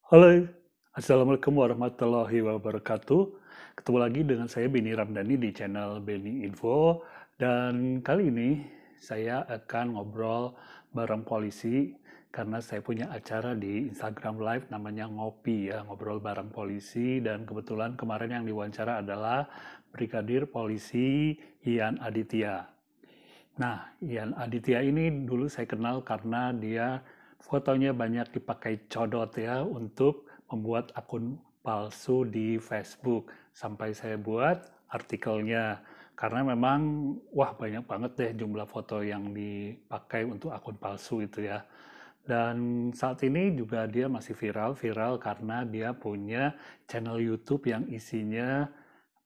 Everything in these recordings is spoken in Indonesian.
Halo, Assalamualaikum warahmatullahi wabarakatuh. Ketemu lagi dengan saya Beni Ramdhani di channel Beni Info. Dan kali ini saya akan ngobrol bareng polisi karena saya punya acara di Instagram Live namanya Ngopi ya, ngobrol bareng polisi. Dan kebetulan kemarin yang diwawancara adalah Brigadir Polisi Ian Aditya. Nah, Ian Aditya ini dulu saya kenal karena dia fotonya banyak dipakai codot ya untuk membuat akun palsu di Facebook. Sampai saya buat artikelnya. Karena memang, wah banyak banget deh jumlah foto yang dipakai untuk akun palsu itu ya. Dan saat ini juga dia masih viral karena dia punya channel YouTube yang isinya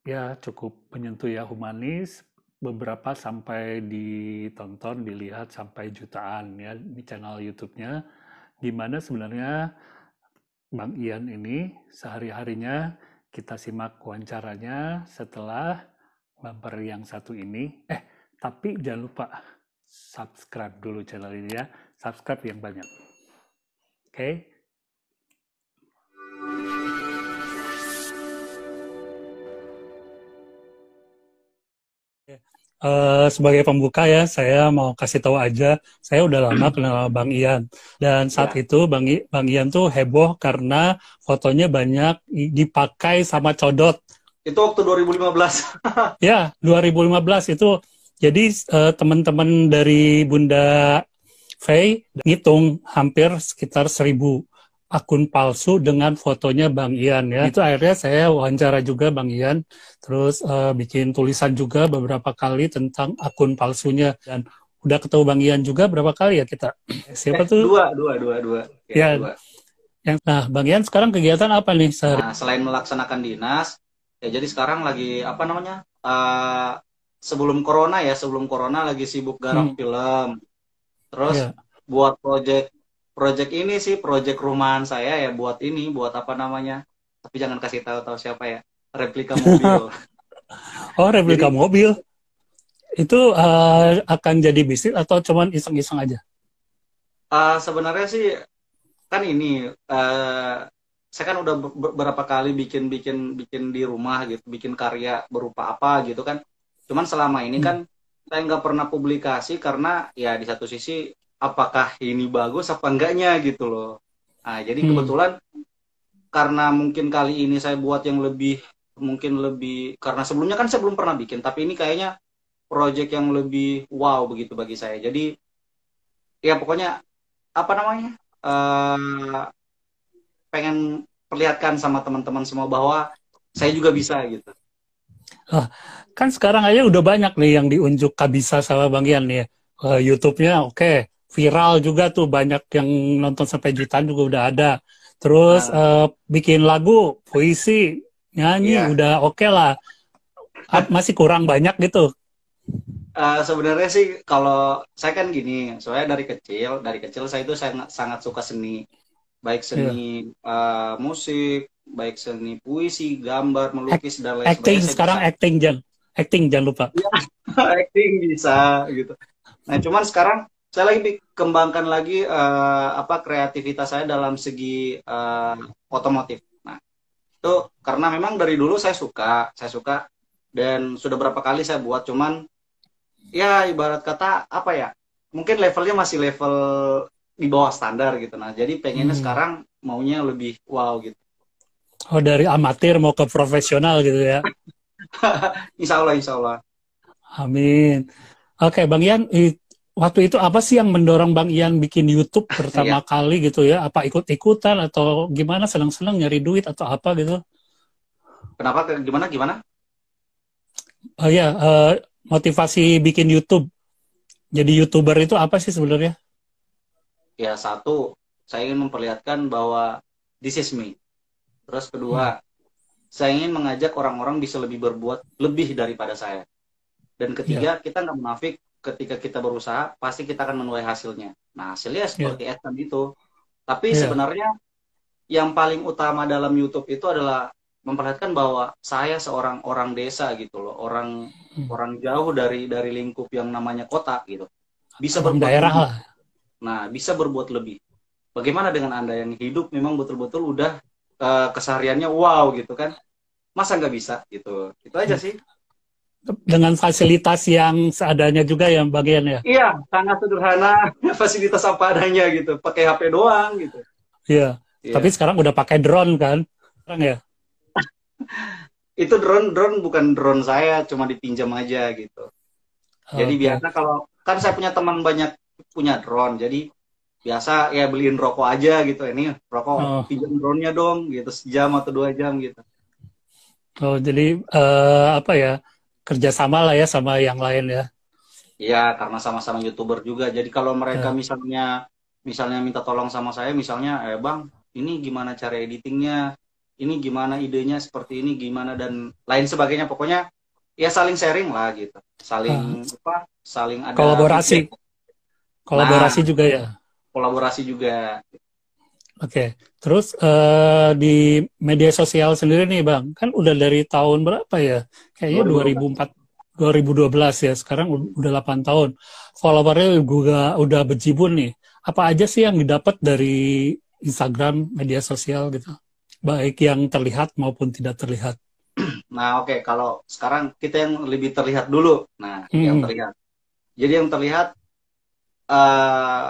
ya cukup menyentuh ya, humanis, beberapa sampai ditonton, dilihat sampai jutaan ya di channel YouTube-nya. Gimana sebenarnya Bang Ian ini sehari-harinya, kita simak wawancaranya setelah bumper yang satu ini. Tapi jangan lupa subscribe dulu channel ini ya, subscribe yang banyak. Oke? Sebagai pembuka ya, saya mau kasih tahu aja, saya udah lama kenal Bang Ian. Dan saat Ya, itu Bang Ian tuh heboh karena fotonya banyak dipakai sama codot. itu waktu 2015. Ya, 2015 itu. Jadi teman-teman dari Bunda Faye ngitung hampir sekitar 1.000 akun palsu dengan fotonya Bang Ian ya. Itu akhirnya saya wawancara juga Bang Ian, terus bikin tulisan juga beberapa kali tentang akun palsunya. Dan udah ketemu Bang Ian juga berapa kali ya kita. Siapa tuh? Dua. Ya, Ya, dua. nah Bang Ian sekarang kegiatan apa nih sehari? Nah, selain melaksanakan dinas, ya jadi sekarang lagi apa namanya? Sebelum corona lagi sibuk Hmm, garap film. Terus ya. buat project ini sih, project rumahan saya ya, buat apa namanya? Tapi jangan kasih tahu-tahu siapa ya. Replika mobil. Oh, replika Jadi mobil. Itu akan jadi bisnis atau cuman iseng-iseng aja? sebenarnya sih kan ini eh saya kan udah beberapa kali bikin bikin bikin di rumah gitu, bikin karya berupa apa gitu kan. Cuman selama ini Hmm. kan saya nggak pernah publikasi karena ya di satu sisi apakah ini bagus apa enggaknya gitu loh. Nah, jadi Hmm. kebetulan karena mungkin kali ini saya buat yang mungkin lebih karena sebelumnya kan saya belum pernah bikin, tapi ini kayaknya project yang lebih wow begitu bagi saya. Jadi ya pokoknya apa namanya? eh pengen perlihatkan sama teman-teman semua bahwa saya juga bisa gitu. Ah, kan sekarang aja udah banyak nih yang diunjuk Kabisa sama Bang Ian nih. YouTube-nya oke, viral juga tuh, banyak yang nonton sampai jutaan juga udah ada. Terus Uh, bikin lagu, puisi, nyanyi iya, udah oke lah. Masih kurang banyak gitu. sebenarnya sih kalau saya kan gini, soalnya dari kecil saya itu sangat sangat suka seni, baik seni Ya. musik, baik seni puisi, gambar, Act- melukis dan lain Acting sebagainya saya sekarang, bisa. acting jangan lupa. Acting bisa gitu. Nah, cuman sekarang saya lagi kembangkan lagi apa kreativitas saya dalam segi otomotif. Nah, itu karena memang dari dulu saya suka dan sudah berapa kali saya buat, cuman ya ibarat kata apa ya, mungkin levelnya masih level di bawah standar gitu. Nah, jadi pengennya Hmm. sekarang maunya lebih wow gitu. Oh, dari amatir mau ke profesional gitu ya. Insya Allah, insya Allah. Amin. Oke, Bang Ian, waktu itu apa sih yang mendorong Bang Ian bikin YouTube pertama Ya, kali gitu ya? Apa ikut-ikutan atau gimana, senang-senang nyari duit atau apa gitu? kenapa, gimana gimana. Oh ya, motivasi bikin YouTube. Jadi YouTuber itu apa sih sebenarnya? Ya, satu, saya ingin memperlihatkan bahwa this is me. Terus Hmm. kedua, saya ingin mengajak orang-orang bisa lebih berbuat lebih daripada saya. Dan Ya, ketiga, kita nggak munafik, ketika kita berusaha, pasti kita akan menuai hasilnya. Nah, hasilnya ya, seperti Ethan itu. Tapi ya. sebenarnya yang paling utama dalam YouTube itu adalah memperlihatkan bahwa saya seorang orang desa gitu loh, orang Hmm. orang jauh dari lingkup yang namanya kota gitu, bisa Abang berbuat daerah lebih. lah. Nah, bisa berbuat lebih. bagaimana dengan Anda yang hidup memang betul-betul udah kesehariannya wow gitu kan, masa nggak bisa gitu, itu aja sih. Dengan fasilitas yang seadanya juga yang bagian ya. Iya, sangat sederhana, fasilitas apa adanya gitu, pakai HP doang gitu. Iya. Tapi Iya, sekarang udah pakai drone kan? Sekarang ya. itu drone drone bukan drone saya, cuma dipinjam aja gitu. Jadi Oke. biasa kalau kan saya punya teman banyak punya drone, jadi biasa ya beliin rokok aja gitu. Ini rokok Oh, pinjam drone-nya dong gitu, sejam atau 2 jam gitu. oh jadi apa ya? Kerjasama lah ya sama yang lain ya. Iya, karena sama-sama YouTuber juga. Jadi kalau mereka Ya. misalnya misalnya minta tolong sama saya, misalnya, Bang, ini gimana cara editingnya, ini gimana idenya seperti ini, gimana dan lain sebagainya. Pokoknya ya saling sharing lah gitu, saling Ah, apa, saling ada feedback. kolaborasi, Nah, kolaborasi juga ya. kolaborasi juga. Oke. Terus di media sosial sendiri nih Bang, kan udah dari tahun berapa ya? Kayaknya 2012. 2004, 2012 ya. Sekarang udah 8 tahun. Followernya juga udah bejibun nih. Apa aja sih yang didapat dari Instagram, media sosial gitu? Baik yang terlihat maupun tidak terlihat. Nah, oke, kalau sekarang kita yang lebih terlihat dulu. Nah, yang Hmm. terlihat. Jadi yang terlihat eh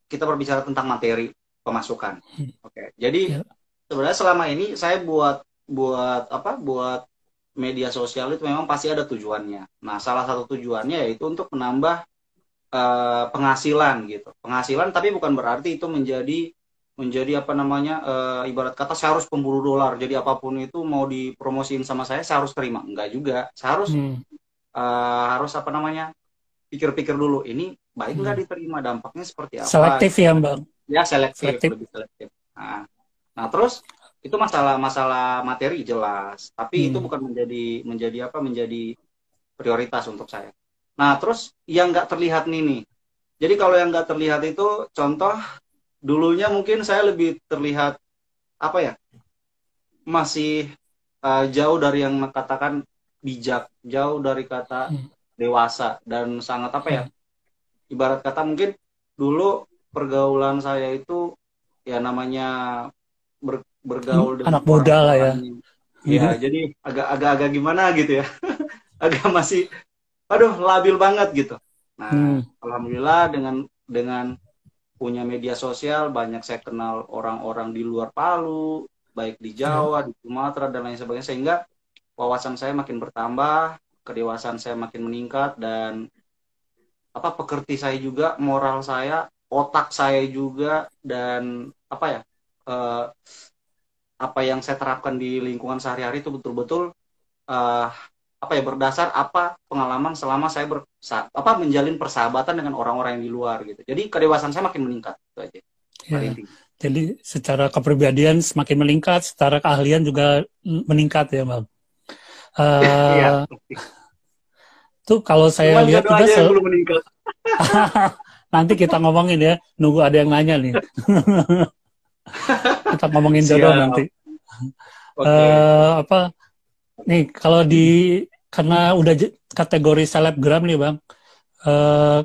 kita berbicara tentang materi pemasukan. Oke. Jadi Ya. sebenarnya selama ini saya buat buat apa? Buat media sosial itu memang pasti ada tujuannya. Nah, salah satu tujuannya yaitu untuk menambah penghasilan gitu. Penghasilan tapi bukan berarti itu menjadi menjadi apa namanya ibarat kata saya harus pemburu dolar. Jadi apapun itu mau dipromosiin sama saya harus terima. Enggak juga. Saya Hmm. harus apa namanya pikir-pikir dulu ini baik nggak Hmm. diterima dampaknya seperti apa. Selektif ya Bang. Ya selektif, Selektif. lebih selektif. Nah, terus itu masalah masalah materi jelas, tapi itu Hmm. bukan menjadi menjadi apa menjadi prioritas untuk saya. Nah, terus yang nggak terlihat nih. Jadi kalau yang nggak terlihat itu contoh dulunya mungkin saya lebih terlihat apa ya masih jauh dari yang katakan bijak, jauh dari kata Hmm. dewasa dan sangat apa ya Hmm. ibarat kata mungkin dulu pergaulan saya itu ya namanya bergaul dengan Anak muda lah orang-orang ya. ya jadi agak-agak gimana gitu ya agak masih aduh labil banget gitu. Nah, Hmm. alhamdulillah dengan punya media sosial banyak saya kenal orang-orang di luar Palu, baik di Ya. Jawa, di Sumatera dan lain sebagainya sehingga wawasan saya makin bertambah, kedewasaan saya makin meningkat dan apa pekerti saya juga, moral saya, otak saya juga dan apa ya eh, apa yang saya terapkan di lingkungan sehari-hari itu betul-betul eh, apa ya berdasar apa pengalaman selama saya apa menjalin persahabatan dengan orang-orang yang di luar gitu. Jadi kedewasaan saya makin meningkat itu aja pada Ya. intinya. Jadi secara kepribadian semakin meningkat, secara keahlian juga meningkat ya, Bang. Iya. Uh, tuh kalau saya Cuman lihat jodoh juga aja yang belum meningkat. nanti kita ngomongin ya, nunggu ada yang nanya nih. Kita ngomongin jodoh nanti. Siap. Oke. Apa nih kalau karena udah kategori selebgram nih, Bang.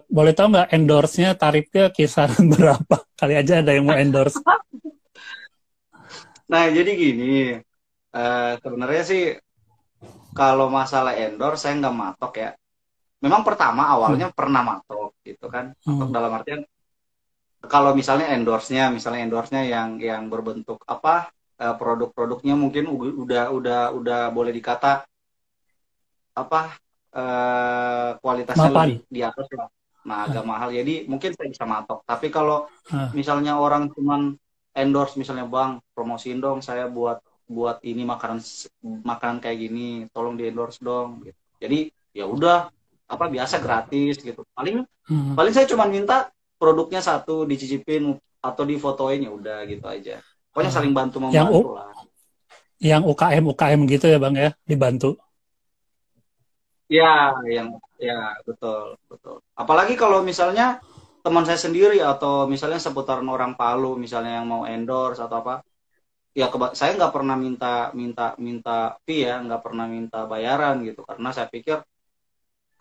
Boleh tahu nggak endorse-nya tarifnya kisaran berapa? Kali aja ada yang mau endorse. Nah, jadi gini, sebenarnya sih kalau masalah endorse saya nggak matok ya. Memang pertama awalnya Hmm. pernah matok gitu kan. Matok Hmm. dalam artian kalau misalnya endorse-nya yang berbentuk apa produk-produknya mungkin udah boleh dikata apa kualitasnya lebih Mapan. di atas lah. Nah, agak Ah, mahal. Jadi mungkin saya bisa matok. Tapi kalau ah, misalnya orang cuman endorse misalnya Bang, promosiin dong saya buat buat ini makanan makanan kayak gini, tolong di endorse dong gitu. Jadi ya udah apa biasa gratis gitu. Paling hmm. paling saya cuma minta produknya satu dicicipin atau difotoin ya udah gitu aja. Pokoknya Ah. saling bantu Yang membantu lah. yang UKM UKM gitu ya Bang ya, dibantu. Ya, yang ya betul, betul. Apalagi kalau misalnya teman saya sendiri atau misalnya seputaran orang Palu misalnya yang mau endorse atau apa, ya saya nggak pernah minta minta minta fee ya, nggak pernah minta bayaran gitu karena saya pikir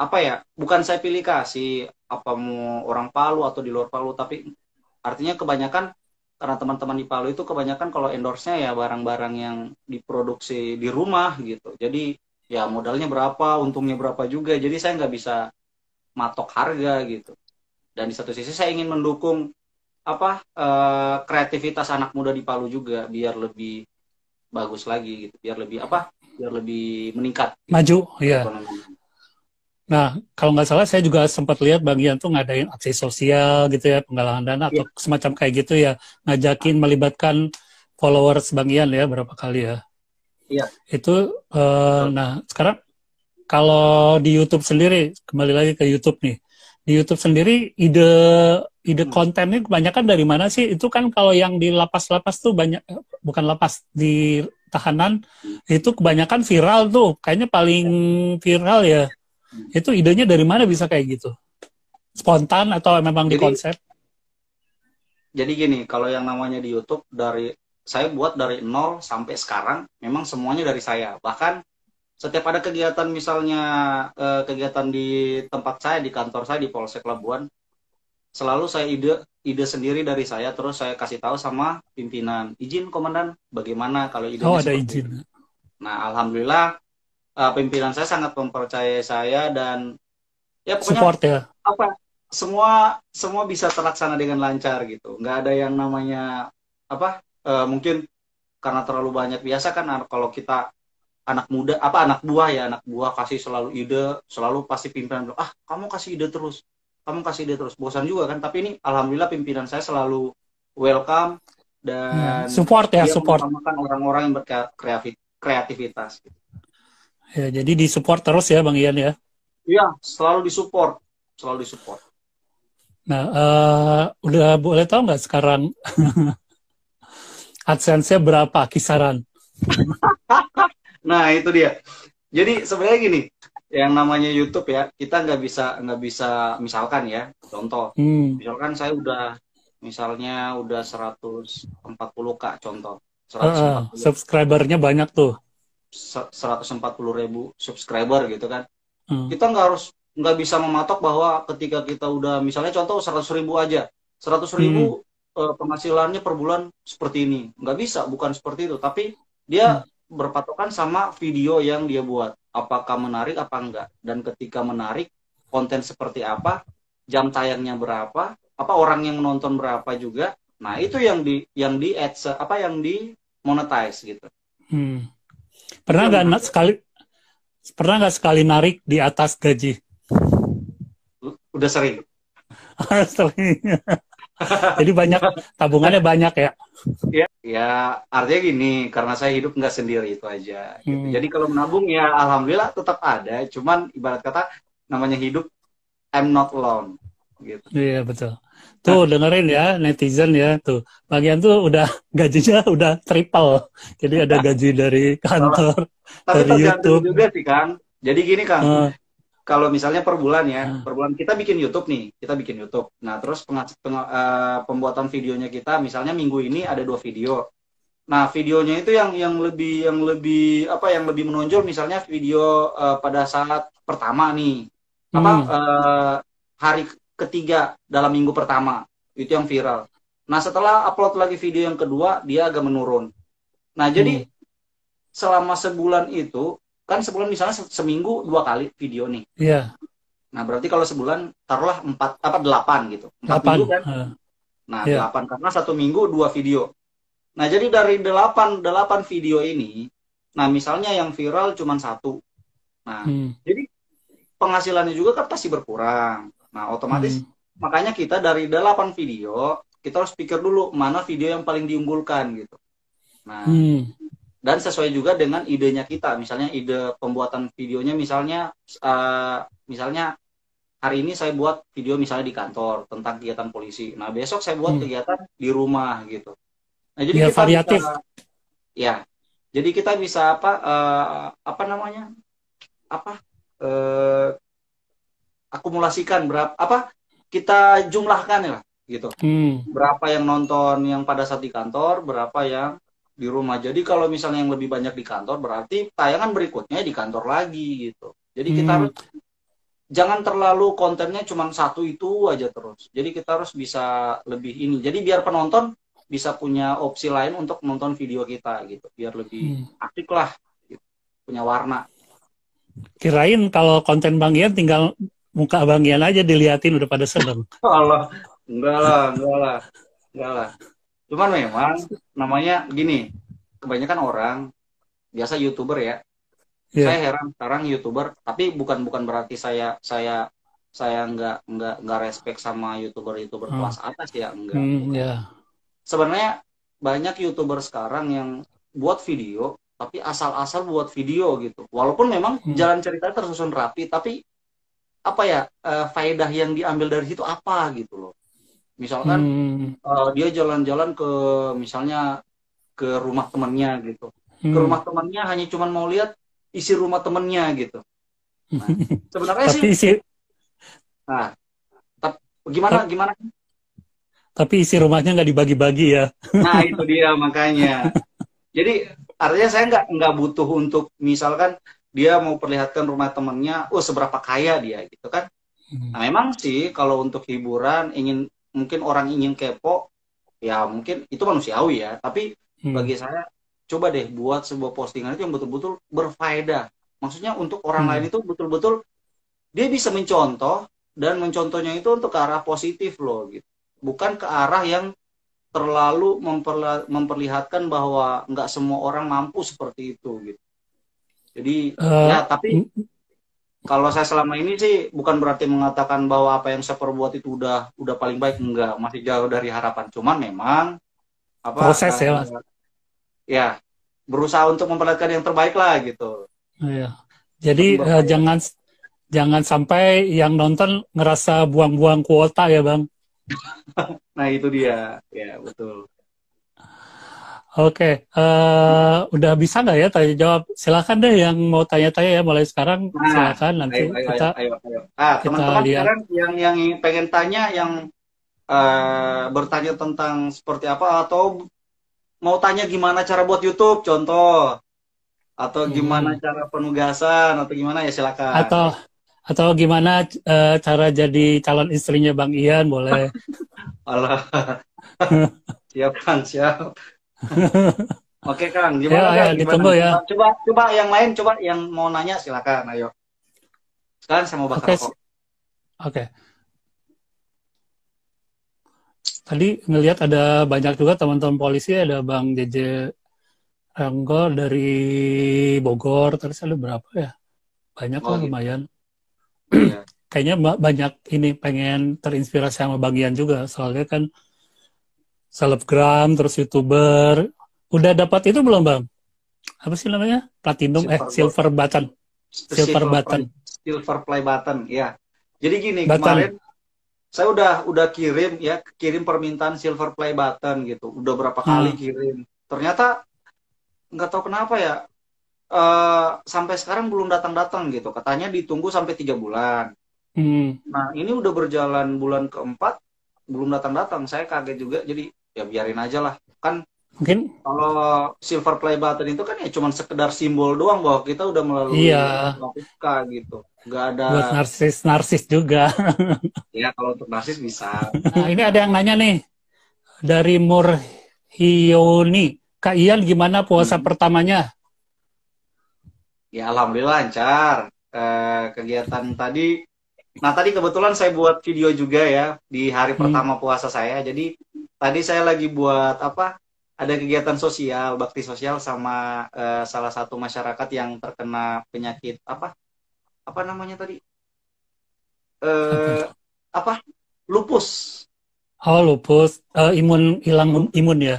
apa ya, bukan saya pilih kasih apa mau orang Palu atau di luar Palu, tapi Artinya kebanyakan karena teman-teman di Palu itu kebanyakan kalau endorse-nya ya barang-barang yang diproduksi di rumah gitu. Jadi ya modalnya berapa, untungnya berapa juga. Jadi saya nggak bisa matok harga gitu. Dan di satu sisi saya ingin mendukung kreativitas anak muda di Palu juga biar lebih bagus lagi gitu, biar lebih meningkat gitu, Maju, ya. perekonomian. Nah, kalau nggak salah saya juga sempat lihat Bang Ian tuh ngadain aksi sosial gitu ya, penggalangan dana Iya, atau semacam kayak gitu ya, ngajakin melibatkan followers Bang Ian ya berapa kali ya. iya, Itu, betul. nah sekarang kalau di YouTube sendiri, kembali lagi ke YouTube nih, di YouTube sendiri ide ide Hmm. kontennya kebanyakan dari mana sih? Itu kan kalau yang di lapas-lapas tuh banyak, bukan lapas, di tahanan, itu kebanyakan viral tuh, kayaknya paling viral ya. Itu idenya dari mana bisa kayak gitu? Spontan atau memang di Jadi konsep? jadi gini, kalau yang namanya di YouTube saya buat dari nol sampai sekarang, memang semuanya dari saya. Bahkan setiap ada kegiatan misalnya kegiatan di tempat saya, di kantor saya di Polsek Labuan, selalu saya ide sendiri dari saya, terus saya kasih tahu sama pimpinan, izin komandan, bagaimana kalau Oh, idenya ada seperti ini. izin. Nah, alhamdulillah pimpinan saya sangat mempercayai saya dan ya pokoknya Support ya. apa semua semua bisa terlaksana dengan lancar gitu. Nggak ada yang namanya mungkin karena terlalu banyak biasa kan kalau kita anak muda anak buah kasih selalu ide, selalu pasti pimpinan bilang, kamu kasih ide terus, bosan juga kan. Tapi ini alhamdulillah pimpinan saya selalu welcome Ya, dan support ya, dia support. mengutamakan orang-orang yang berkreativitas. Ya, jadi di support terus ya Bang Ian ya. Iya, selalu disupport. Nah, udah boleh tahu nggak sekarang AdSense-nya berapa kisaran? Nah, itu dia. Jadi sebenarnya gini, yang namanya YouTube ya, kita nggak bisa misalkan ya, contoh, Hmm. misalkan saya misalnya udah 140K contoh, 140 Subscribernya banyak tuh. 140.000 subscriber gitu kan. Hmm. Kita nggak bisa mematok bahwa ketika kita udah misalnya contoh 100.000 aja, 100.000 Hmm. penghasilannya per bulan seperti ini, nggak bisa, bukan seperti itu. Tapi Hmm. dia berpatokan sama video yang dia buat, apakah menarik apa enggak, dan ketika menarik, konten seperti apa, jam tayangnya berapa, apa orang yang nonton berapa juga. Nah, itu yang di ads yang di monetize gitu. Hmm. Itu Pernah yang nggak menarik. sekali narik di atas gaji? Udah sering. Jadi banyak, tabungannya banyak ya. Ya, ya artinya gini, karena saya hidup nggak sendiri itu aja gitu. Hmm. Jadi kalau menabung ya alhamdulillah tetap ada, cuman ibarat kata namanya hidup, I'm not alone gitu. Iya betul. Tuh dengerin ya netizen ya tuh. Bagian tuh udah gajinya udah triple. Jadi ada gaji dari Kalau- kantor, Tapi dari tergantung YouTube. juga sih Kang. Jadi gini Kang, Eh, kalau misalnya per bulan ya, eh, per bulan kita bikin YouTube nih, kita bikin YouTube. Nah terus pembuatan videonya kita, misalnya minggu ini ada 2 video. Nah videonya itu yang lebih menonjol, misalnya video pada saat pertama nih, hmm, hari ketiga dalam minggu pertama itu yang viral. Nah setelah upload lagi video yang kedua dia agak menurun. Nah hmm, jadi selama sebulan itu kan sebulan misalnya seminggu 2 kali video nih. iya, Nah berarti kalau sebulan taruhlah 8 gitu, 4 minggu 8. kan. Nah Iya. 8 karena 1 minggu 2 video. Nah jadi dari delapan video ini, nah misalnya yang viral cuma satu. Nah Hmm, jadi penghasilannya juga kan pasti berkurang. Nah, otomatis hmm, makanya kita dari 8 video, kita harus pikir dulu mana video yang paling diunggulkan gitu. Nah, hmm, dan sesuai juga dengan idenya kita. Misalnya ide pembuatan videonya misalnya hari ini saya buat video misalnya di kantor tentang kegiatan polisi. Nah, besok saya buat hmm. kegiatan di rumah gitu. Nah, jadi Ya kita bisa variatif. ya. Jadi kita bisa apa namanya? Apa eh, akumulasikan berapa kita jumlahkan ya gitu, Hmm, berapa yang nonton yang pada saat di kantor, berapa yang di rumah. Jadi kalau misalnya yang lebih banyak di kantor berarti tayangan berikutnya di kantor lagi gitu. Jadi kita harus hmm. jangan terlalu kontennya cuma satu itu aja terus. Jadi kita harus bisa lebih ini. Jadi biar penonton bisa punya opsi lain untuk nonton video kita gitu. Biar lebih Hmm. asik lah, gitu. Punya warna. Kirain kalau konten Bang Ian tinggal muka Bang Ian aja diliatin udah pada seneng. Allah, enggak lah, enggak lah, enggak lah. Cuman memang namanya gini, kebanyakan orang biasa YouTuber ya. Saya Ya. heran sekarang YouTuber, tapi bukan bukan berarti saya nggak respect sama YouTuber Hmm. kelas atas ya, enggak, bukan. Ya. Sebenarnya banyak YouTuber sekarang yang buat video, tapi asal-asal buat video gitu. Walaupun memang Hmm. jalan ceritanya tersusun rapi, tapi apa ya, faedah yang diambil dari situ apa gitu loh. Misalkan Hmm. dia jalan-jalan ke misalnya ke rumah temannya gitu. Ke Hmm. rumah temannya hanya cuma mau lihat isi rumah temannya gitu. Nah, sebenarnya sih, Tapi isi nah, gimana ta- gimana? tapi isi rumahnya nggak dibagi-bagi ya. Nah, itu dia makanya. Jadi artinya saya nggak butuh untuk misalkan dia mau perlihatkan rumah temannya, oh seberapa kaya dia gitu kan. Hmm. Nah, memang sih kalau untuk hiburan ingin mungkin orang ingin kepo, ya mungkin itu manusiawi ya. Tapi Hmm. bagi saya coba deh buat sebuah postingan itu yang betul-betul berfaedah. Maksudnya untuk orang lain Hmm. itu betul-betul dia bisa mencontoh dan mencontohnya itu untuk ke arah positif loh gitu. Bukan ke arah yang terlalu memperlihatkan bahwa nggak semua orang mampu seperti itu gitu. Jadi Eh, ya tapi kalau saya selama ini sih bukan berarti mengatakan bahwa apa yang saya perbuat itu udah paling baik, enggak, masih jauh dari harapan. Cuman memang apa Proses ya Mas. ya berusaha untuk memperlihatkan yang terbaik lah gitu. Iya. Jadi Lebih berfaedah. jangan jangan sampai yang nonton ngerasa buang-buang kuota ya Bang. Nah, itu dia. Ya, betul. Oke, udah bisa nggak ya tanya jawab? Silakan deh yang mau tanya-tanya ya mulai sekarang. Nah, Silakan nanti ayo, ayo, kita ayo, ayo, ayo. Ah, kita teman-teman lihat. sekarang yang pengen tanya, yang bertanya tentang seperti apa, atau mau tanya gimana cara buat YouTube, contoh, atau gimana Hmm. cara penugasan, atau gimana ya silakan. Atau atau gimana cara jadi calon istrinya Bang Ian boleh. Allah, siap Kang, siap. Oke Kang, Ya, gimana ya Kang, gimana? ditunggu Coba, ya. coba, coba yang lain, coba yang mau nanya silakan, ayo. Sekarang saya mau bakar Oke, rokok. oke. Tadi ngelihat ada banyak juga teman-teman polisi, ada Bang JJ Ranggo dari Bogor, terus ada berapa ya? Banyak Oh lah gitu, lumayan. iya. Kayaknya banyak ini pengen terinspirasi sama Bang Ian juga, soalnya kan selebgram, terus YouTuber. Udah dapat itu belum Bang? Apa sih namanya? Platinum, Silver gold, silver button. Silver silver button. play, silver play button, ya. Jadi gini, Button. kemarin saya udah kirim ya, kirim permintaan silver play button gitu. Udah berapa kali Nah, kirim. Ternyata nggak tahu kenapa ya, sampai sekarang belum datang-datang gitu. Katanya ditunggu sampai 3 bulan. hmm, Nah, ini udah berjalan bulan keempat, belum datang-datang. Saya kaget juga, jadi ya biarin aja lah. Kan mungkin kalau silver play button itu kan ya cuma sekedar simbol doang bahwa kita udah iya melalui suatu gitu. Nggak ada, buat narsis juga. ya kalau untuk narsis bisa. Nah, ini ada yang nanya nih dari Murhioni. Kak Ian gimana puasa Hmm. pertamanya? Ya alhamdulillah lancar. Kegiatan tadi, nah tadi kebetulan saya buat video juga ya di hari Hmm, pertama puasa saya. Jadi tadi saya lagi buat apa? Ada kegiatan sosial, bakti sosial sama salah satu masyarakat yang terkena penyakit apa? Apa namanya tadi? apa Eh itu? apa? Lupus. Oh, lupus, imun hilang Lupus. imun ya.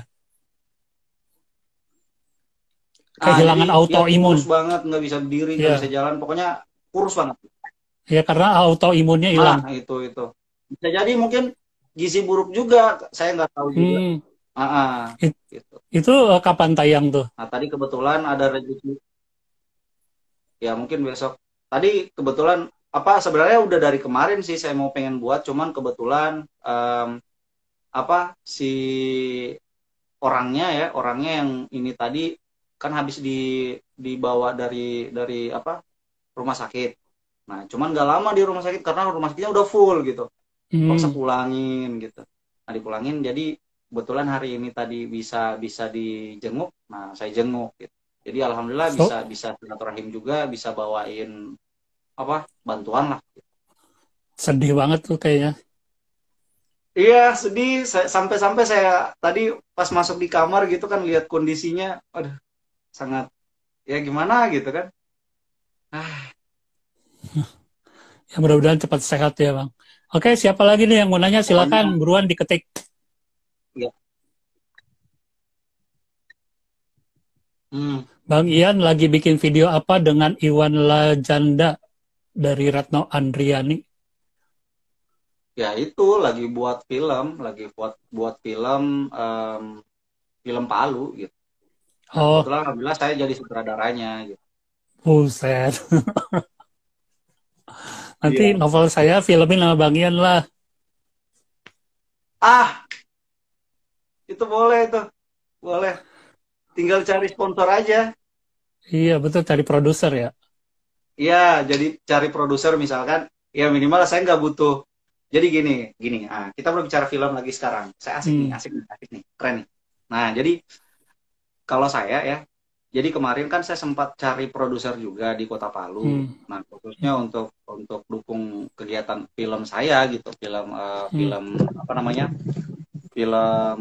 Jadi Kehilangan dia autoimun. kurus banget, nggak bisa berdiri, nggak bisa Ya, jalan, pokoknya kurus banget. ya karena autoimunnya Nah, hilang. itu. Bisa jadi mungkin gizi buruk juga, saya nggak tahu juga. Hmm, Ah, ah, it- gitu. itu kapan tayang tuh? Nah, tadi kebetulan ada rezeki, ya mungkin besok. Tadi kebetulan apa sebenarnya udah dari kemarin sih saya mau pengen buat, cuman kebetulan apa si orangnya yang ini tadi kan habis dibawa dari apa rumah sakit. Nah, cuman nggak lama di rumah sakit karena rumah sakitnya udah full gitu. Paksa Hmm. pulangin gitu. Nah, dipulangin jadi kebetulan hari ini tadi bisa bisa dijenguk. Nah, saya jenguk gitu. Jadi alhamdulillah So, bisa bisa silaturahim juga, bisa bawain apa bantuan lah. sedih banget tuh kayaknya. Iya, sedih. Sampai-sampai saya tadi pas masuk di kamar gitu kan lihat kondisinya, aduh, sangat ya gimana gitu kan. Ah, Ya mudah-mudahan cepat sehat ya Bang. Oke, siapa lagi nih yang mau nanya? pokoknya Silakan, buruan diketik. ya. Hmm, Bang Ian lagi bikin video apa dengan Iwan Lajanda dari Ratno Andriani? ya itu lagi buat film, lagi buat buat film film Palu gitu. Nah, Oh, kebetulan alhamdulillah saya jadi sutradaranya gitu. buset. Nanti Iya. novel saya filmin sama Bang Ian lah. Ah, itu boleh itu. Boleh. Tinggal cari sponsor aja. Iya, betul, cari produser ya. Iya, jadi cari produser misalkan, ya minimal saya nggak butuh. Jadi gini, gini. Ah, kita berbicara film lagi sekarang. Saya Hmm. asik nih, keren nih. Nah, jadi kalau saya ya, jadi kemarin kan saya sempat cari produser juga di Kota Palu. Hmm. Nah, khususnya untuk dukung kegiatan film saya gitu, Hmm. film apa namanya? Film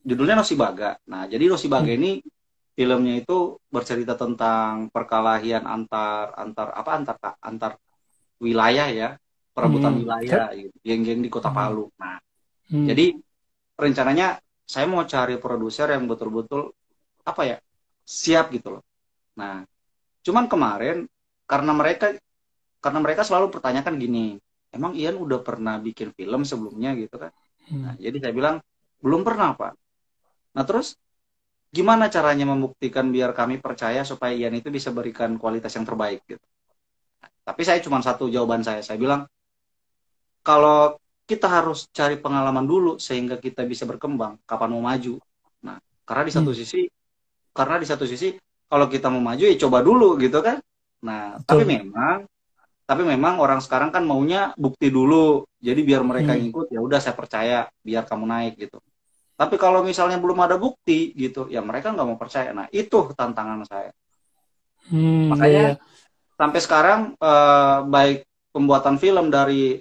judulnya Nosibaga. Nah, jadi Nosibaga Hmm. ini filmnya itu bercerita tentang perkelahian antar antar apa antar wilayah ya, perebutan Hmm. wilayah gitu, geng-geng di Kota Hmm. Palu. Nah, Hmm. jadi rencananya saya mau cari produser yang betul-betul apa ya siap gitu loh. Nah, cuman kemarin karena mereka karena mereka selalu pertanyakan gini, emang Ian udah pernah bikin film sebelumnya gitu kan? Hmm. Nah, jadi saya bilang belum pernah Pak. Nah, terus gimana caranya membuktikan biar kami percaya supaya Ian itu bisa berikan kualitas yang terbaik gitu. Tapi saya cuma satu jawaban saya bilang kalau kita harus cari pengalaman dulu sehingga kita bisa berkembang kapan mau maju. Nah, karena di satu Hmm. sisi kalau kita mau maju ya coba dulu gitu kan. Nah, Betul. tapi memang orang sekarang kan maunya bukti dulu. Jadi biar mereka Hmm. ngikut ya udah saya percaya biar kamu naik gitu. Tapi kalau misalnya belum ada bukti gitu, ya mereka nggak mau percaya. Nah, itu tantangan saya. Hmm. Ya, Makanya ya. sampai sekarang baik pembuatan film dari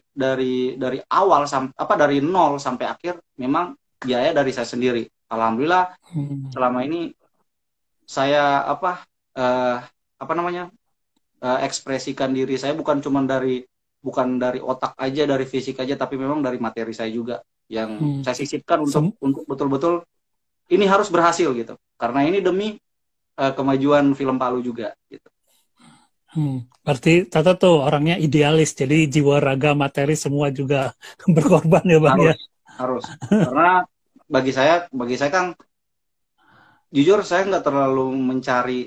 awal sampai apa dari nol sampai akhir memang biaya dari saya sendiri. Alhamdulillah Hmm. selama ini saya eh, apa namanya ekspresikan diri saya bukan dari otak aja dari fisik aja tapi memang dari materi saya juga yang Hmm. saya sisipkan Sem- untuk betul-betul ini harus berhasil gitu karena ini demi kemajuan film Palu juga gitu. Berarti Tata tuh orangnya idealis, jadi jiwa raga materi semua juga berkorban ya Bang ya. harus harus karena bagi saya kan jujur saya nggak terlalu mencari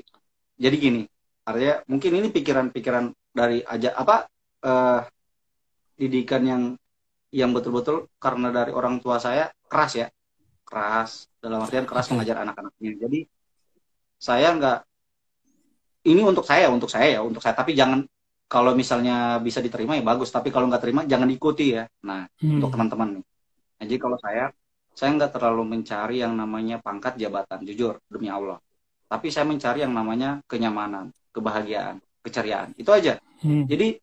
jadi gini artinya mungkin ini pikiran-pikiran dari aja apa eh, didikan yang betul-betul karena dari orang tua saya keras ya keras dalam artian keras Oke. mengajar anak-anaknya jadi saya nggak ini untuk saya tapi jangan kalau misalnya bisa diterima ya bagus tapi kalau nggak terima jangan diikuti ya nah untuk Hmm. teman-teman nih nah, jadi kalau saya nggak terlalu mencari yang namanya pangkat jabatan jujur demi Allah tapi saya mencari yang namanya kenyamanan kebahagiaan keceriaan itu aja Hmm. jadi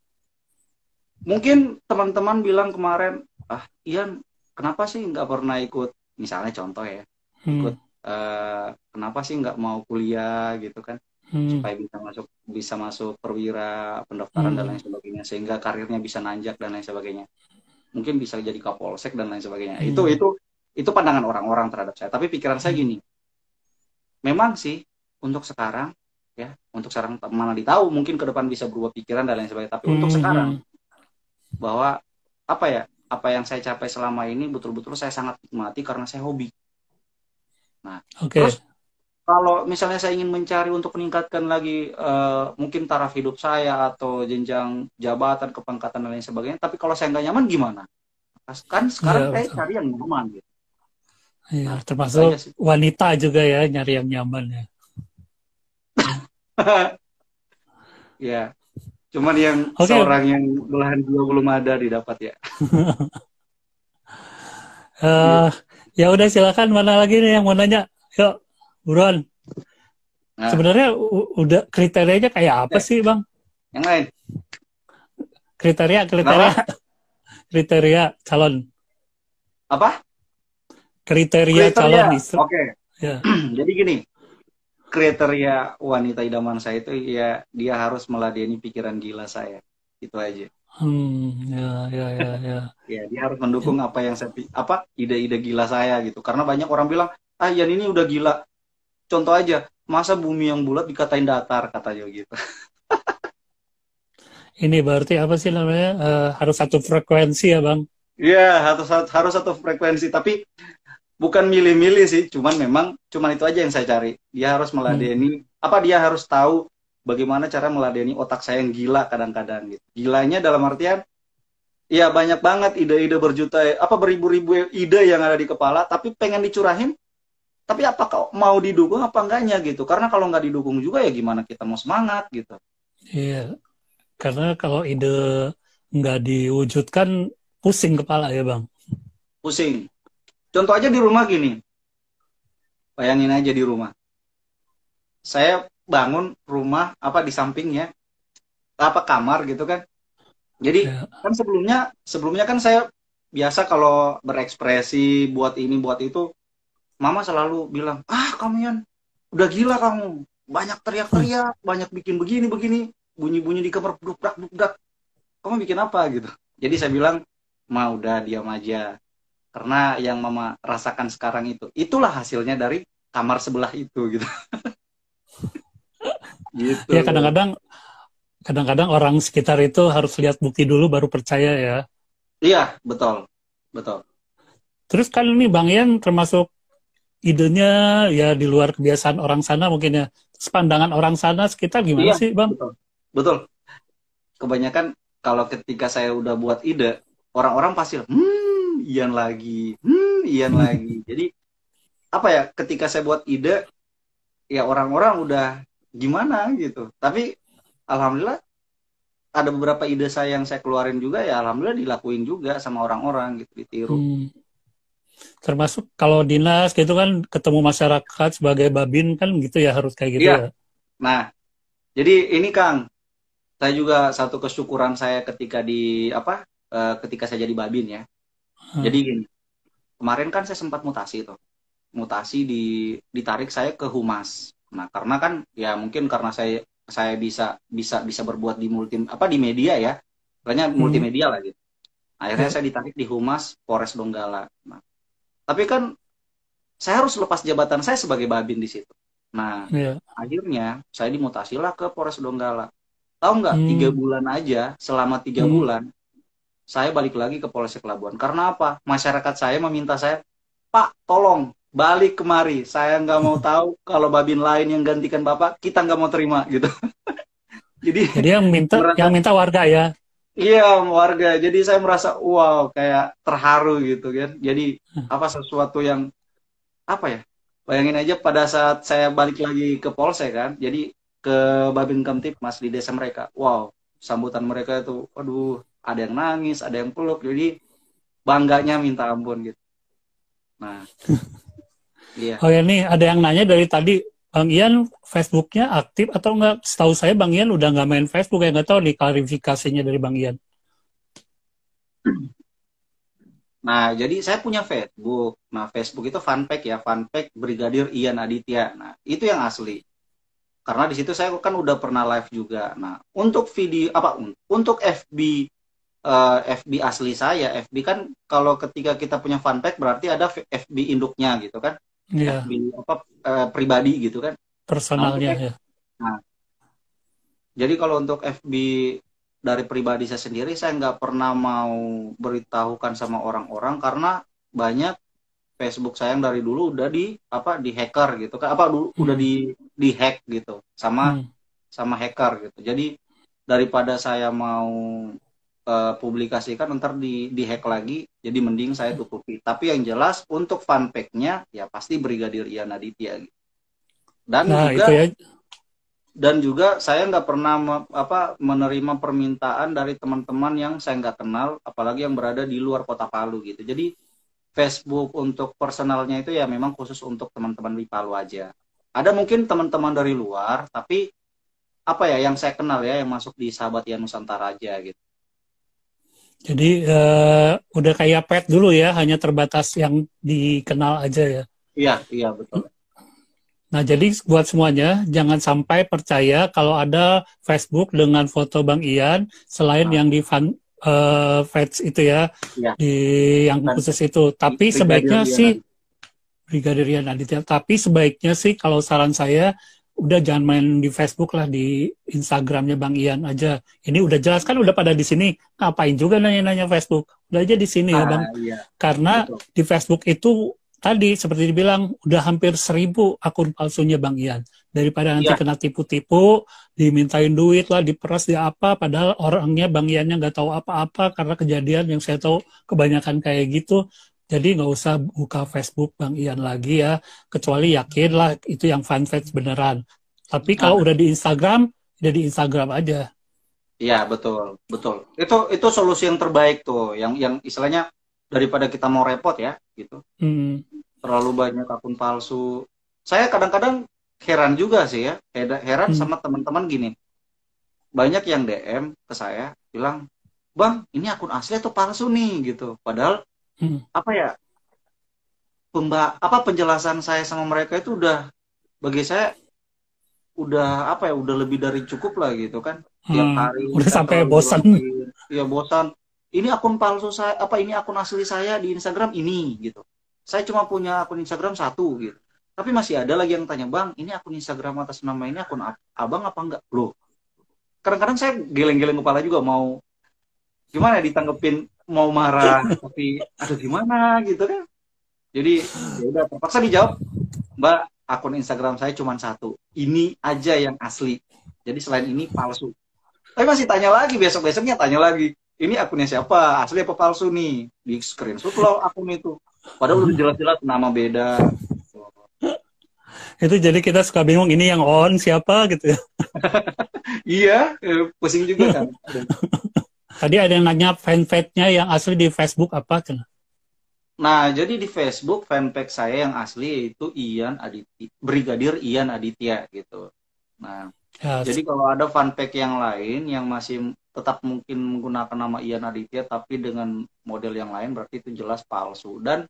mungkin teman-teman bilang kemarin ah Ian kenapa sih nggak pernah ikut misalnya contoh ya ikut Hmm. kenapa sih nggak mau kuliah gitu kan Hmm. supaya bisa masuk perwira pendaftaran dan Hmm. lain sebagainya sehingga karirnya bisa nanjak dan lain sebagainya mungkin bisa jadi kapolsek dan lain sebagainya Hmm. itu pandangan orang-orang terhadap saya tapi pikiran saya Hmm. gini memang sih untuk sekarang ya untuk sekarang mana ditahu mungkin ke depan bisa berubah pikiran dan lain sebagainya tapi untuk Hmm. sekarang Hmm. bahwa apa yang saya capai selama ini betul-betul saya sangat nikmati karena saya hobi. Nah, terus Oke. kalau misalnya saya ingin mencari untuk meningkatkan lagi mungkin taraf hidup saya atau jenjang jabatan, kepangkatan dan lain sebagainya, tapi kalau saya nggak nyaman gimana? Kan sekarang Iya saya betul. cari yang nyaman gitu. Iya, Nah, itu termasuk aja sih. wanita juga ya nyari yang nyaman ya. Ya, Cuman yang Oke, seorang yang belahan dua belum ada didapat ya. eh, Gitu. ya udah silakan mana lagi nih yang mau nanya? Yuk, buruan. Nah, Sebenarnya udah kriterianya kayak apa eh, sih, Bang? yang lain. Kriteria, kriteria, Kenapa? kriteria calon, Apa? kriteria calon Kriteria. istri. Oke. Ya, Jadi gini, kriteria wanita idaman saya itu ya dia harus meladeni pikiran gila saya. Itu aja. ya, ya, ya, ya. Ya, dia harus mendukung apa yang saya apa ide-ide gila saya gitu. Karena banyak orang bilang, "Ah, Yan ini udah gila." Contoh aja, masa bumi yang bulat dikatain datar katanya gitu. Ini berarti apa sih namanya? Harus satu frekuensi ya, Bang? Iya, harus satu frekuensi, tapi bukan milih-milih sih, cuman itu aja yang saya cari. Dia harus Hmm, meladeni apa dia harus tahu bagaimana cara meladeni otak saya yang gila kadang-kadang gitu. Gilanya dalam artian ya banyak banget ide-ide berjuta apa beribu-ribu ide yang ada di kepala tapi pengen dicurahin tapi apakah mau didukung apa enggaknya gitu. Karena kalau nggak didukung juga ya gimana kita mau semangat gitu. iya. Karena kalau ide nggak diwujudkan, pusing kepala ya, Bang? Pusing. Contoh aja di rumah gini. Bayangin aja di rumah. Saya bangun rumah apa di sampingnya apa kamar gitu kan. Jadi Ya. kan sebelumnya sebelumnya kan saya biasa kalau berekspresi buat ini buat itu, mama selalu bilang, "Ah, kamu Yan, udah gila kamu. Banyak teriak-teriak, banyak bikin begini begini, bunyi-bunyi di kamar dukdak dukdak. Kamu bikin apa gitu?" Jadi saya bilang, "Ma udah diam aja. Karena yang mama rasakan sekarang itu, itulah hasilnya dari kamar sebelah itu gitu." Gitu. Ya kadang-kadang orang sekitar itu harus lihat bukti dulu baru percaya ya. Iya, betul. Betul. Terus kan ini Bang Ian termasuk idenya ya di luar kebiasaan orang sana mungkin ya. Terus pandangan orang sana sekitar gimana Iya, sih Bang? betul. Betul. Kebanyakan kalau ketika saya udah buat ide, orang-orang pasti, Ian lagi, Ian lagi. Jadi apa ya? Ketika saya buat ide, ya orang-orang udah gimana gitu. Tapi alhamdulillah ada beberapa ide saya yang saya keluarin juga ya alhamdulillah dilakuin juga sama orang-orang gitu ditiru. Hmm, termasuk kalau dinas gitu kan ketemu masyarakat sebagai babin kan gitu ya harus kayak gitu Iya. ya. Nah, jadi ini Kang, saya juga satu kesyukuran saya ketika di apa ketika saya jadi babin ya. Jadi Hmm, gini, kemarin kan saya sempat mutasi tuh. Mutasi ditarik saya ke humas. Nah, karena kan ya mungkin karena saya bisa berbuat di di media ya. Makanya hmm, multimedia lah gitu. Akhirnya ya, saya ditarik di Humas Polres Donggala. Nah, tapi kan saya harus lepas jabatan saya sebagai babin di situ. Nah, ya. akhirnya saya dimutasilah ke Polres Donggala. Tahu nggak, tiga Hmm, bulan aja, selama tiga hmm. bulan, saya balik lagi ke Polsek Labuan. Karena apa? Masyarakat saya meminta saya, "Pak, tolong balik kemari. Saya nggak mau tahu kalau babin lain yang gantikan Bapak, kita nggak mau terima." Gitu. Jadi Jadi yang minta merasa, warga ya. iya warga. Jadi saya merasa, wow, kayak terharu gitu kan. Jadi apa sesuatu yang, apa ya, bayangin aja pada saat saya balik lagi ke Polsek kan, jadi ke Babin Kamtipmas di desa mereka, wow, sambutan mereka itu, aduh, ada yang nangis, ada yang peluk, jadi bangganya minta ampun gitu. Nah, iya. Oh ya nih, ada yang nanya dari tadi, Bang Ian Facebooknya aktif atau enggak? Setahu saya Bang Ian udah nggak main Facebook, ya nggak tahu nih klarifikasinya dari Bang Ian. Nah, jadi saya punya Facebook. Nah, Facebook itu fanpage ya, fanpage Brigadir Ian Aditya. Nah, itu yang asli. Karena di situ saya kan udah pernah live juga. Nah, untuk video apa untuk FB asli saya, FB kan kalau ketika kita punya fanpage berarti ada FB induknya gitu kan. Iya, FB apa pribadi gitu kan. Nah, untuk personalnya ya. nah, jadi kalau untuk FB dari pribadi saya sendiri saya nggak pernah mau beritahukan sama orang-orang karena banyak Facebook saya yang dari dulu udah di hacker gitu kan apa udah Hmm, di hack gitu sama hmm. sama hacker gitu. Jadi daripada saya mau publikasikan ntar di hack lagi, jadi mending saya tutupi. Tapi yang jelas untuk fanpage-nya ya pasti Brigadir Ian Aditya gitu. Dan Nah, itu juga ya. dan juga saya nggak pernah menerima permintaan dari teman-teman yang saya nggak kenal, apalagi yang berada di luar kota Palu gitu. Jadi Facebook untuk personalnya itu ya memang khusus untuk teman-teman di Palu aja. Ada mungkin teman-teman dari luar, tapi apa ya yang saya kenal ya yang masuk di Sahabat Ian Nusantara aja gitu. Jadi udah kayak pet dulu ya, hanya terbatas yang dikenal aja ya. Iya, iya betul. Nah, jadi buat semuanya, jangan sampai percaya kalau ada Facebook dengan foto Bang Ian, selain yang di page itu ya, Iya. di yang Dan khusus itu. Tapi Brigadir sebaiknya Riana. sih, Brigadir Ian Aditya, tapi sebaiknya sih kalau saran saya, udah jangan main di Facebook lah, di Instagramnya Bang Ian aja. Ini udah jelas kan, udah pada di sini. Ngapain juga nanya-nanya Facebook? Udah aja di sini ya Bang. Iya, Karena betul. di Facebook itu tadi seperti dibilang udah hampir 1.000 akun palsunya Bang Ian. Daripada nanti Iya, kena tipu-tipu, dimintain duit lah, diperas di apa, padahal orangnya Bang Iannya nggak tahu apa-apa karena kejadian yang saya tahu kebanyakan kayak gitu. Jadi nggak usah buka Facebook Bang Ian lagi ya, kecuali yakin lah itu yang fanpage beneran. Tapi nah, kalau udah di Instagram, udah di Instagram aja. iya betul, betul. Itu solusi yang terbaik tuh, yang istilahnya daripada kita mau repot ya, gitu. Hmm. Terlalu banyak akun palsu. Saya kadang-kadang heran juga sih ya, heran Hmm. sama teman-teman gini. Banyak yang DM ke saya bilang, "Bang, ini akun asli atau palsu nih?" gitu. Padahal Hmm. apa ya? Penjelasan saya sama mereka itu udah bagi saya udah apa ya? Udah lebih dari cukup lah gitu kan. Tiap hari Udah saya sampai terlalu bosan. jelasin, ya bosan. Ini akun palsu saya, ini akun asli saya di Instagram ini gitu. Saya cuma punya akun Instagram satu gitu. Tapi masih ada lagi yang tanya, "Bang, ini akun Instagram atas nama ini akun abang apa enggak?" Loh, kadang-kadang saya geleng-geleng kepala juga mau gimana ya ditanggepin, mau marah tapi aduh gimana gitu kan. Jadi ya udah terpaksa dijawab, "Mbak, akun Instagram saya cuma satu. Ini aja yang asli. Jadi selain ini palsu." Tapi masih tanya lagi, besok-besoknya tanya lagi. "Ini akunnya siapa? Asli apa palsu nih?" Di screenshot loh akun itu. Padahal udah jelas-jelas nama beda. Itu jadi kita suka bingung, ini yang on siapa gitu ya. Iya, pusing juga kan. Tadi ada yang nanya fanpage-nya yang asli di Facebook apa? Nah, jadi di Facebook fanpage saya yang asli itu Ian Aditya, Brigadir Ian Aditya gitu. Nah, Ya, jadi kalau ada fanpage yang lain yang masih tetap mungkin menggunakan nama Ian Aditya tapi dengan model yang lain berarti itu jelas palsu. Dan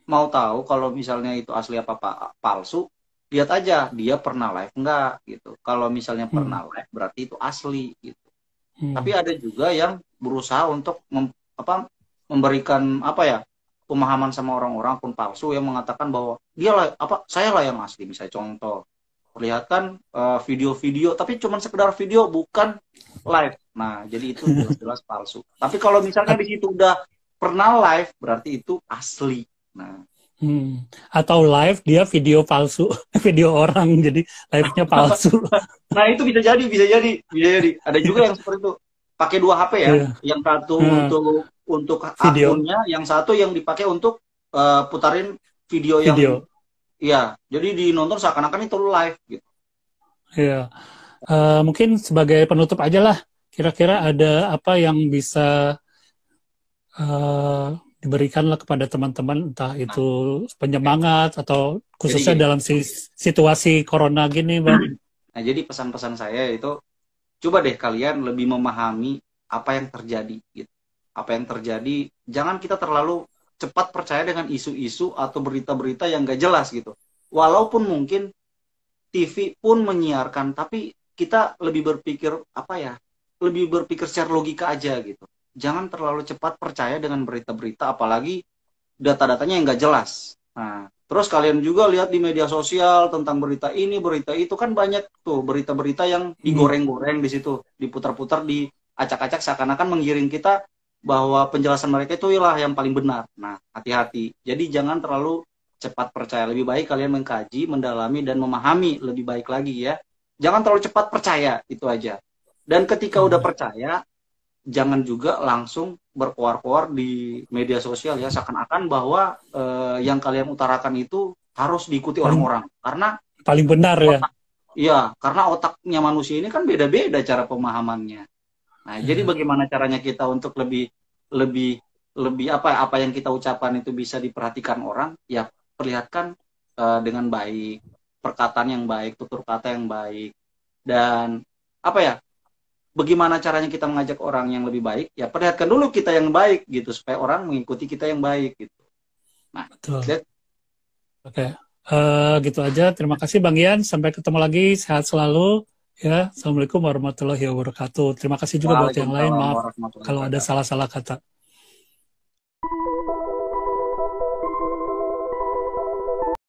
mau tahu kalau misalnya itu asli apa palsu, lihat aja dia pernah live enggak gitu. Kalau misalnya pernah live berarti itu asli gitu. Tapi ada juga yang berusaha untuk memberikan apa ya pemahaman sama orang-orang akun palsu yang mengatakan bahwa dia lah saya lah yang asli. Misalnya contoh perlihatkan video-video tapi cuma sekedar video bukan live. Nah, jadi itu jelas-jelas palsu. Tapi kalau misalnya di situ udah pernah live berarti itu asli. Nah, atau live dia video palsu, video orang jadi live-nya palsu. nah itu bisa jadi, bisa jadi. Ada juga yang seperti itu. Pakai 2 HP ya. Yang satu untuk video. akunnya, yang satu yang dipakai untuk putarin video yang iya. Jadi dinonton seakan-akan itu live gitu. Iya. Mungkin sebagai penutup aja lah. Kira-kira ada apa yang bisa diberikanlah kepada teman-teman, entah itu penyemangat atau khususnya dalam situasi corona gini, Bang. Nah, jadi pesan-pesan saya itu coba deh kalian lebih memahami apa yang terjadi gitu. Apa yang terjadi, jangan kita terlalu cepat percaya dengan isu-isu atau berita-berita yang gak jelas gitu. Walaupun mungkin TV pun menyiarkan, tapi kita lebih berpikir lebih berpikir secara logika aja gitu. Jangan terlalu cepat percaya dengan berita-berita, apalagi data-datanya yang nggak jelas. Nah, terus kalian juga lihat di media sosial tentang berita ini, berita itu, kan banyak tuh berita-berita yang digoreng-goreng di situ, diputar-putar, diacak-acak seakan-akan menggiring kita bahwa penjelasan mereka itu lah yang paling benar. Nah, hati-hati. Jadi jangan terlalu cepat percaya. Lebih baik kalian mengkaji, mendalami, dan memahami lebih baik lagi ya. Jangan terlalu cepat percaya, itu aja. Dan ketika udah percaya, jangan juga langsung berkoar-koar di media sosial ya, seakan-akan bahwa yang kalian utarakan itu harus diikuti orang-orang, karena paling benar ya. Iya, karena otaknya manusia ini kan beda-beda cara pemahamannya. Nah, jadi Ya, bagaimana caranya kita untuk lebih lebih lebih apa yang kita ucapkan itu bisa diperhatikan orang, ya perlihatkan dengan baik, perkataan yang baik, tutur kata yang baik, dan apa ya? Bagaimana caranya kita mengajak orang yang lebih baik? Ya perlihatkan dulu kita yang baik gitu supaya orang mengikuti kita yang baik gitu. Nah, betul. that, Oke. Gitu aja. Terima kasih Bang Ian. Sampai ketemu lagi. Sehat selalu. Ya, Assalamualaikum warahmatullahi wabarakatuh. Terima kasih juga buat yang lain. Waalaikumsalam Maaf warahmatullahi kalau ada wabarakatuh. salah-salah kata.